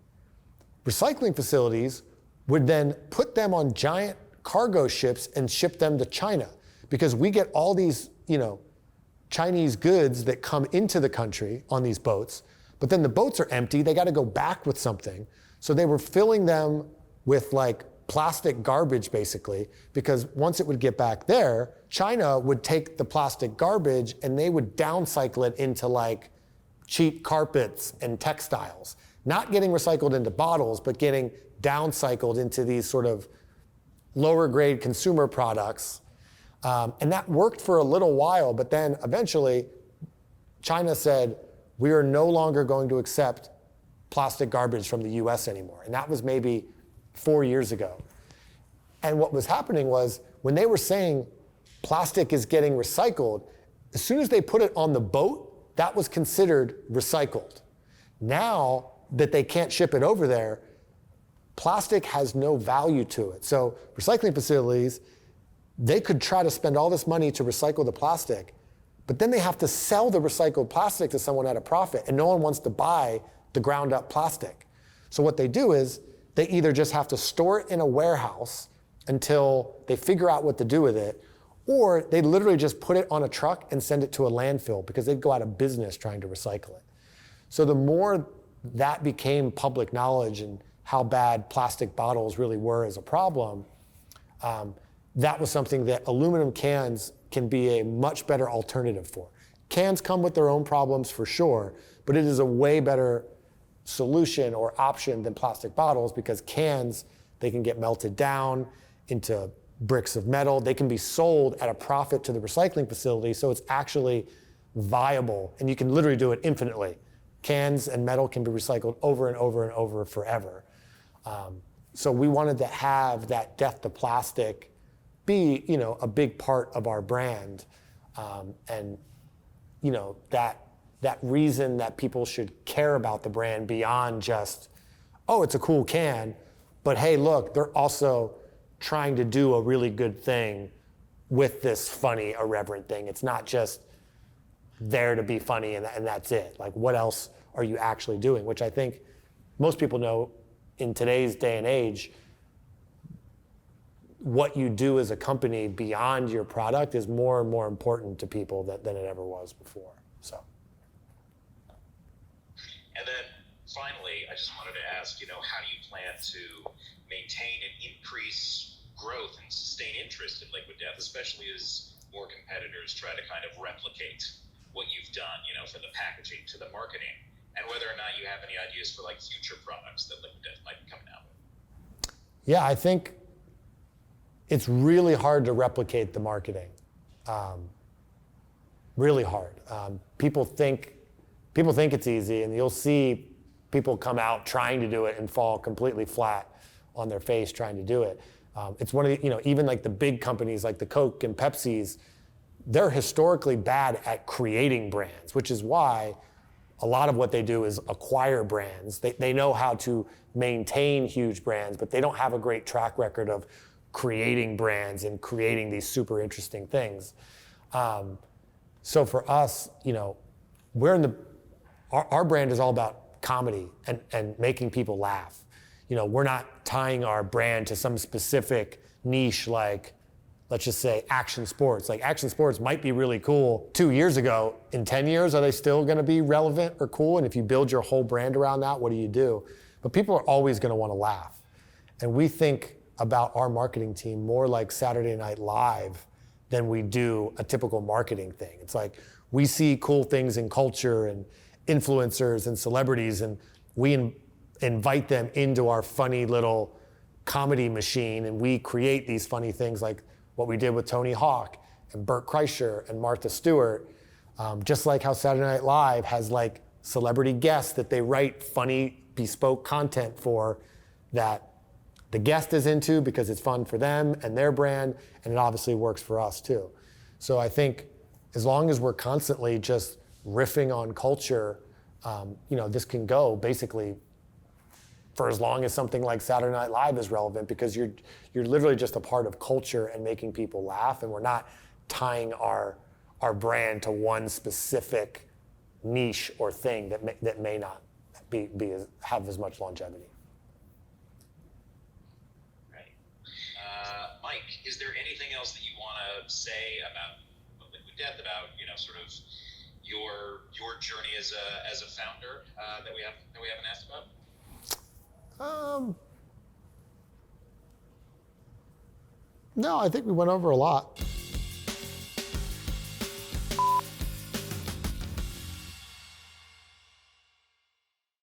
Recycling facilities would then put them on giant cargo ships and ship them to China, because we get all these, Chinese goods that come into the country on these boats, but then the boats are empty, they gotta go back with something. So they were filling them with like plastic garbage basically, because once it would get back there, China would take the plastic garbage and they would downcycle it into like cheap carpets and textiles. Not getting recycled into bottles, but getting downcycled into these sort of lower grade consumer products. And that worked for a little while, but then eventually China said, we are no longer going to accept plastic garbage from the US anymore. And that was maybe 4 years ago. And what was happening was when they were saying plastic is getting recycled, as soon as they put it on the boat, that was considered recycled. Now that they can't ship it over there, plastic has no value to it. So recycling facilities, they could try to spend all this money to recycle the plastic, but then they have to sell the recycled plastic to someone at a profit, and no one wants to buy the ground up plastic. So what they do is they either just have to store it in a warehouse until they figure out what to do with it, or they literally just put it on a truck and send it to a landfill because they'd go out of business trying to recycle it. So the more that became public knowledge and how bad plastic bottles really were as a problem, that was something that aluminum cans can be a much better alternative for. Cans come with their own problems for sure, but it is a way better solution or option than plastic bottles because cans, they can get melted down into bricks of metal. They can be sold at a profit to the recycling facility, so it's actually viable, and you can literally do it infinitely. Cans and metal can be recycled over and over and over forever. So we wanted to have that death to plastic be, a big part of our brand, and that reason that people should care about the brand beyond just, oh, it's a cool can, but hey, look, they're also trying to do a really good thing with this funny, irreverent thing. It's not just there to be funny and that's it. Like, what else are you actually doing? Which I think most people know in today's day and age, what you do as a company beyond your product is more and more important to people than it ever was before. So. And then finally, I just wanted to ask, how do you plan to maintain and increase growth and sustain interest in Liquid Death, especially as more competitors try to kind of replicate what you've done, from the packaging to the marketing, and whether or not you have any ideas for like future products that Liquid Death might be coming out with? Yeah, I think it's really hard to replicate the marketing. Really hard. People think it's easy, and you'll see people come out trying to do it and fall completely flat on their face trying to do it. It's one of the, even like the big companies like the Coke and Pepsi's, they're historically bad at creating brands, which is why a lot of what they do is acquire brands. They know how to maintain huge brands, but they don't have a great track record of creating brands and creating these super interesting things. So for us, our brand is all about comedy and making people laugh. We're not tying our brand to some specific niche like, let's just say, action sports. Like, action sports might be really cool 2 years ago. In 10 years, are they still gonna be relevant or cool? And if you build your whole brand around that, what do you do? But people are always gonna wanna laugh. And we think about our marketing team more like Saturday Night Live than we do a typical marketing thing. It's like, we see cool things in culture and influencers and celebrities, and we invite them into our funny little comedy machine, and we create these funny things like what we did with Tony Hawk and Burt Kreischer and Martha Stewart, just like how Saturday Night Live has like celebrity guests that they write funny bespoke content for that the guest is into because it's fun for them and their brand, and it obviously works for us too. So I think as long as we're constantly just riffing on culture, this can go basically for as long as something like Saturday Night Live is relevant, because you're literally just a part of culture and making people laugh, and we're not tying our brand to one specific niche or thing that may not have as much longevity. Right. Mike, is there anything else that you want to say about Liquid Death, about sort of your journey as a founder that we haven't asked about? No, I think we went over a lot.